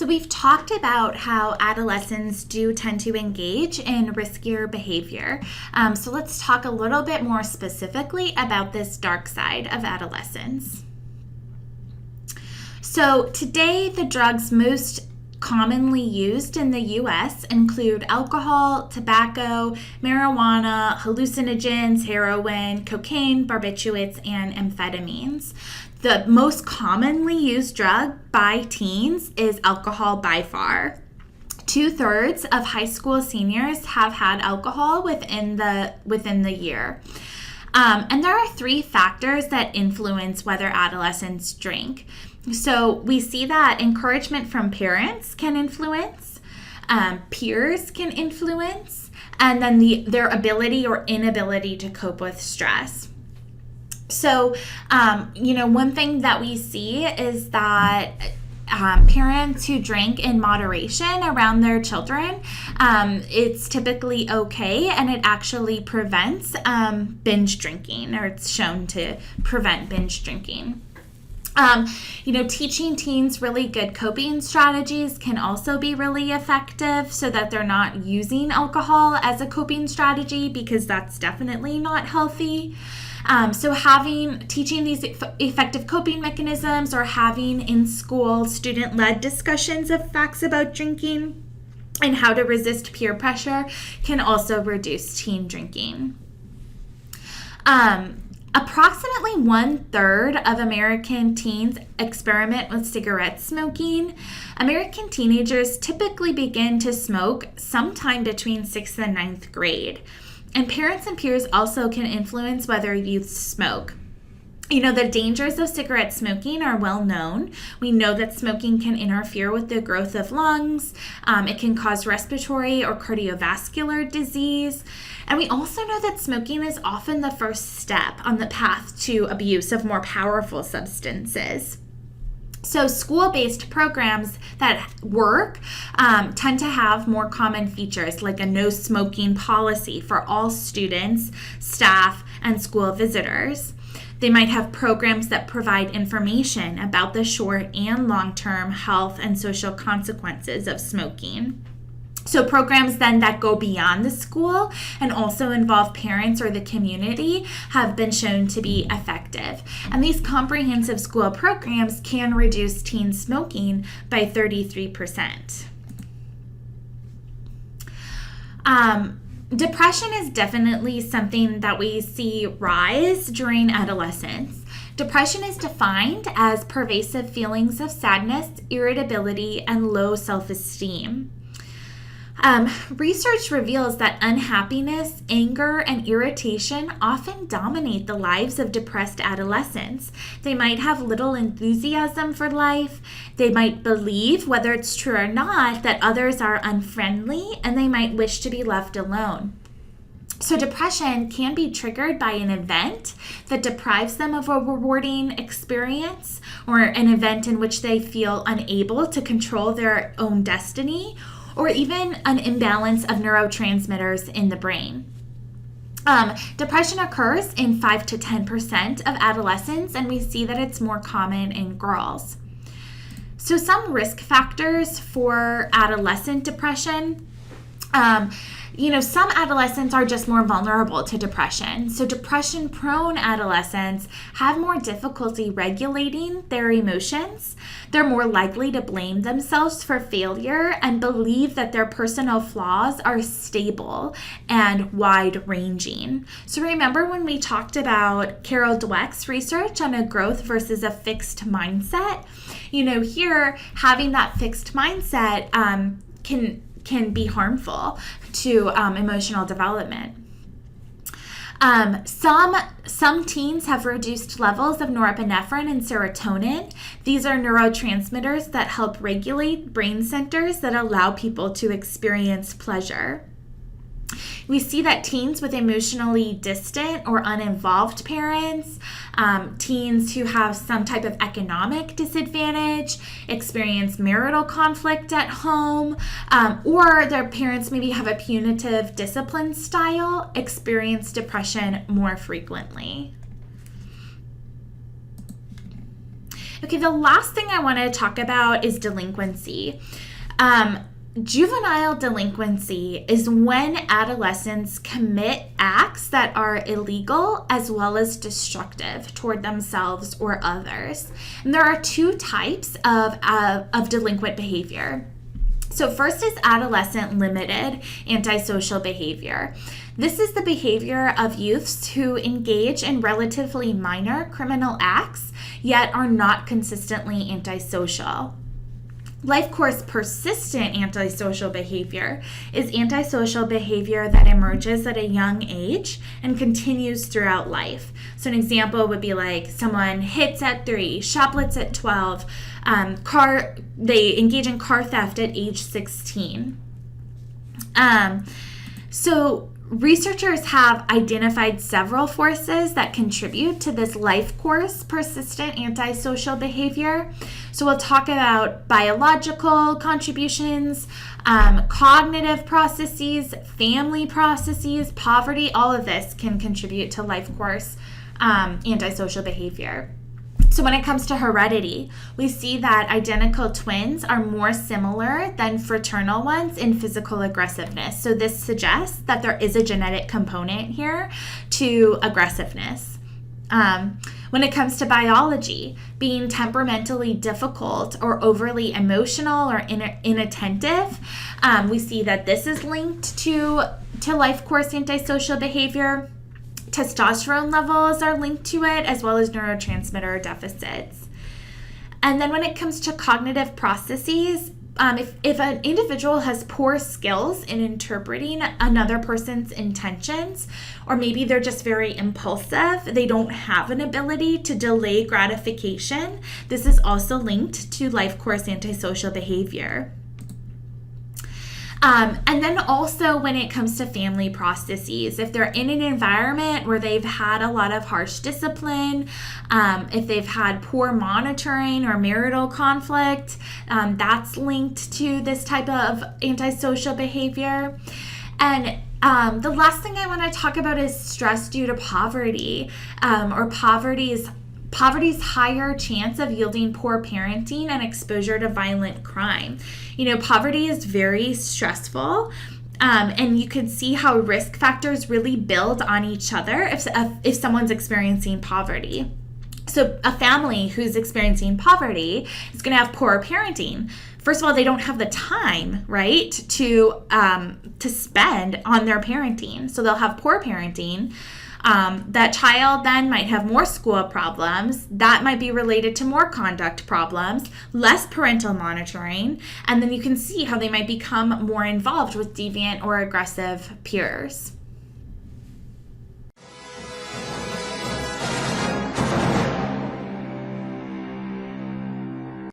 we've talked about how adolescents do tend to engage in riskier behavior. So let's talk a little bit more specifically about this dark side of adolescence. So today, the drugs most commonly used in the U.S. include alcohol, tobacco, marijuana, hallucinogens, heroin, cocaine, barbiturates, and amphetamines. The most commonly used drug by teens is alcohol by far. 2/3 of high school seniors have had alcohol within the year. And there are 3 factors that influence whether adolescents drink. So we see that encouragement from parents can influence, peers can influence, and then their ability or inability to cope with stress. So, one thing that we see is that parents who drink in moderation around their children, it's typically okay, and it actually prevents binge drinking, or it's shown to prevent binge drinking. Teaching teens really good coping strategies can also be really effective so that they're not using alcohol as a coping strategy, because that's definitely not healthy. So teaching these effective coping mechanisms, or having in school student-led discussions of facts about drinking and how to resist peer pressure can also reduce teen drinking. Approximately 1/3 of American teens experiment with cigarette smoking. American teenagers typically begin to smoke sometime between 6th and 9th grade. And parents and peers also can influence whether youth smoke. The dangers of cigarette smoking are well known. We know that smoking can interfere with the growth of lungs. It can cause respiratory or cardiovascular disease. And we also know that smoking is often the first step on the path to abuse of more powerful substances. So school-based programs that work tend to have more common features, like a no smoking policy for all students, staff, and school visitors. They might have programs that provide information about the short and long-term health and social consequences of smoking. So programs then that go beyond the school and also involve parents or the community have been shown to be effective. And these comprehensive school programs can reduce teen smoking by 33%. Depression is definitely something that we see rise during adolescence. Depression is defined as pervasive feelings of sadness, irritability, and low self-esteem. Research reveals that unhappiness, anger, and irritation often dominate the lives of depressed adolescents. They might have little enthusiasm for life. They might believe, whether it's true or not, that others are unfriendly, and they might wish to be left alone. So depression can be triggered by an event that deprives them of a rewarding experience, or an event in which they feel unable to control their own destiny, or even an imbalance of neurotransmitters in the brain. Depression occurs in 5 to 10% of adolescents, and we see that it's more common in girls. So some risk factors for adolescent depression. Some adolescents are just more vulnerable to depression. So depression-prone adolescents have more difficulty regulating their emotions. They're more likely to blame themselves for failure and believe that their personal flaws are stable and wide-ranging. So remember when we talked about Carol Dweck's research on a growth versus a fixed mindset? Here, having that fixed mindset can be harmful to emotional development. Some teens have reduced levels of norepinephrine and serotonin. These are neurotransmitters that help regulate brain centers that allow people to experience pleasure. We see that teens with emotionally distant or uninvolved parents, teens who have some type of economic disadvantage, experience marital conflict at home, or their parents maybe have a punitive discipline style, experience depression more frequently. Okay, the last thing I want to talk about is delinquency. Juvenile delinquency is when adolescents commit acts that are illegal as well as destructive toward themselves or others. And there are two types of delinquent behavior. So first is adolescent limited antisocial behavior. This is the behavior of youths who engage in relatively minor criminal acts, yet are not consistently antisocial. Life course persistent antisocial behavior is antisocial behavior that emerges at a young age and continues throughout life. So an example would be like someone hits at 3, shoplifts at 12, they engage in car theft at age 16. So researchers have identified several forces that contribute to this life course persistent antisocial behavior. So we'll talk about biological contributions, cognitive processes, family processes, poverty. All of this can contribute to life course antisocial behavior. So when it comes to heredity, we see that identical twins are more similar than fraternal ones in physical aggressiveness. So this suggests that there is a genetic component here to aggressiveness. When it comes to biology, being temperamentally difficult or overly emotional or inattentive, we see that this is linked to life course antisocial behavior. Testosterone levels are linked to it, as well as neurotransmitter deficits. And then when it comes to cognitive processes, if an individual has poor skills in interpreting another person's intentions, or maybe they're just very impulsive, they don't have an ability to delay gratification, this is also linked to life course antisocial behavior. And then also when it comes to family processes, if they're in an environment where they've had a lot of harsh discipline, if they've had poor monitoring or marital conflict, that's linked to this type of antisocial behavior. And the last thing I want to talk about is stress due to poverty, or poverty's higher chance of yielding poor parenting and exposure to violent crime. Poverty is very stressful, and you can see how risk factors really build on each other if someone's experiencing poverty. So a family who's experiencing poverty is going to have poor parenting. First of all, they don't have the time, right, to spend on their parenting. So they'll have poor parenting. That child then might have more school problems. That might be related to more conduct problems, less parental monitoring, and then you can see how they might become more involved with deviant or aggressive peers.